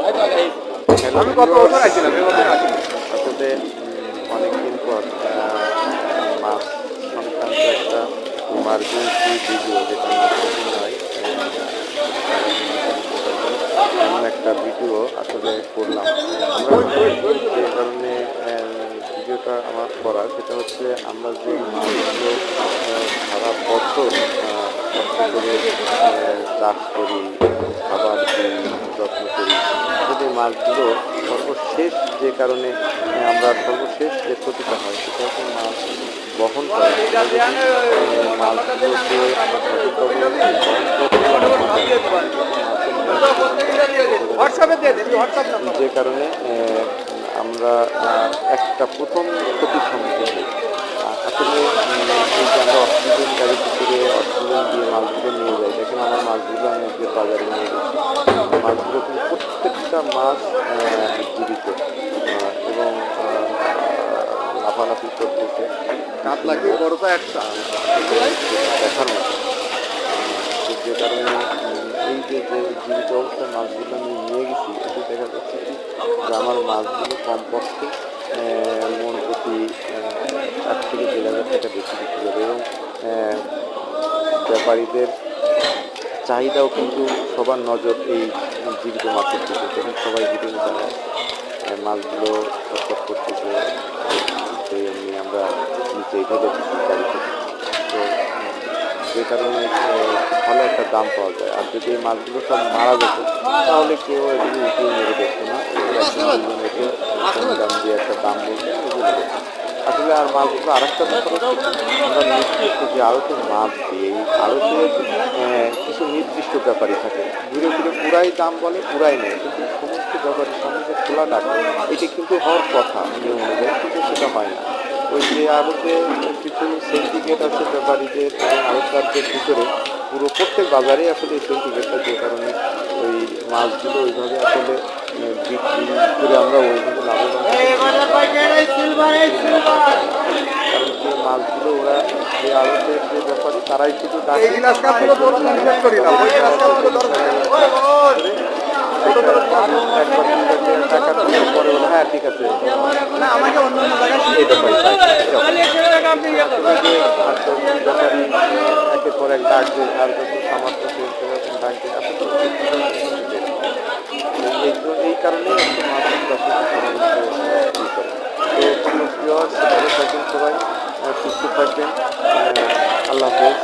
আমি গত বছর আসছিলাম, এবছর আসিনি। আসলে অনেকদিন পর মাছ সংক্রান্ত একটা ইমার্জেন্সি ভিডিও, যেটা মাছের নয়, সবাই নিতে পারবেন এমন একটা ভিডিও আসলে করলাম আমরা। যে কারণে ভিডিওটা আমার করা, সেটা হচ্ছে আমরা যে মাছগুলো সারা বছর কষ্ট করে চাষ করি, খাবার দিই, যত্ন করি, যদি মাছগুলো সর্বশেষ যে কারণে আমরা সর্বশেষ যে ক্ষতিটা হয়, সেটা হচ্ছে মাছ বহন করা। মাছগুলোকে আমরা সঠিকভাবে বহন করতে, যে কারণে আমরা একটা প্রথম ক্ষতির সম্মুখীন হই। আসলে এই যে আমরা অক্সিজেন গাড়িতে করে অক্সিজেন দিয়ে মাছগুলো নিয়ে যাই, দেখেন আমার মাছগুলো আমি আজকে বাজারে নিয়ে গেছি। মাছগুলো কিন্তু প্রত্যেকটা মাছ জীবিত এবং লাফালাফি করতেছে। কাতলাকে বড়টা একটা দেখার মতো। যে কারণে এই যে জীবিত অবস্থায় মাছগুলো আমি নিয়ে গেছি, এতে দেখা যাচ্ছে কি যে আমার মাছগুলো কমপক্ষে মন প্রতি 1,000 থেকে 1,500 টাকা বেশি বিক্রি হবে। এবং ব্যাপারীদের চাহিদাও কিন্তু সবার নজর এই জীবিত মাছের দিকে। তখন সবাই ভিডিও জানায় মাছগুলো ছটফট করতেছে, এমনি আমরা নিচে ঢেলে দিচ্ছি গাড়ি থেকে। তো যে কারণে ভালো একটা দাম পাওয়া যায়। আর যদি এই মাছগুলো সব মারা যেত, তাহলে কেউ এগুলো উঠিয়ে মেরে দেখতো না, একে কম দাম দিয়ে একটা দাম বলতে এগুলো দেখতো। আসলে আর মাছগুলো আর একটা ব্যাপার হচ্ছে, আমরা নির্দিষ্ট যে আড়তে মাছ দিই, এই আড়তে কিছু নির্দিষ্ট ব্যাপারই থাকে, ঘুরে ঘুরে পুরাই দাম বলে, পুরাই নেয়। কিন্তু সমস্ত ব্যাপারের সামনে যে খোলা ডাক, এটি কিন্তু হওয়ার কথা নিয়ম অনুযায়ী, কিন্তু সেটা হয় না। ওই যে আড়তে কিছু সিন্ডিকেট আছে ব্যাপারীদের এবং আড়তদারদের ভিতরে, পুরো প্রত্যেক বাজারে আসলে এই সিন্ডিকেটটা, যে কারণে ওই মাছগুলো ওইভাবে আসলে বিক্রি করে আমরা ওইভাবে লাভবান, কারণ কি মাছগুলো ওরা যে আড়তের যে ব্যাপারে, তারাই শুধু টাকা পরে বলে হ্যাঁ ঠিক আছে, আমাকে অন্য অন্য জায়গায় ব্যাপারী একের পর এক ডাক দেয়, আর যত সামর্থ্য সেরকম ডাক দেয়। এই কারণেই একটু মাছ চাষে করে। তো প্রিয় ভালো থাকবেন সবাই, সুস্থ থাকবেন। আল্লাহ হাফেজ।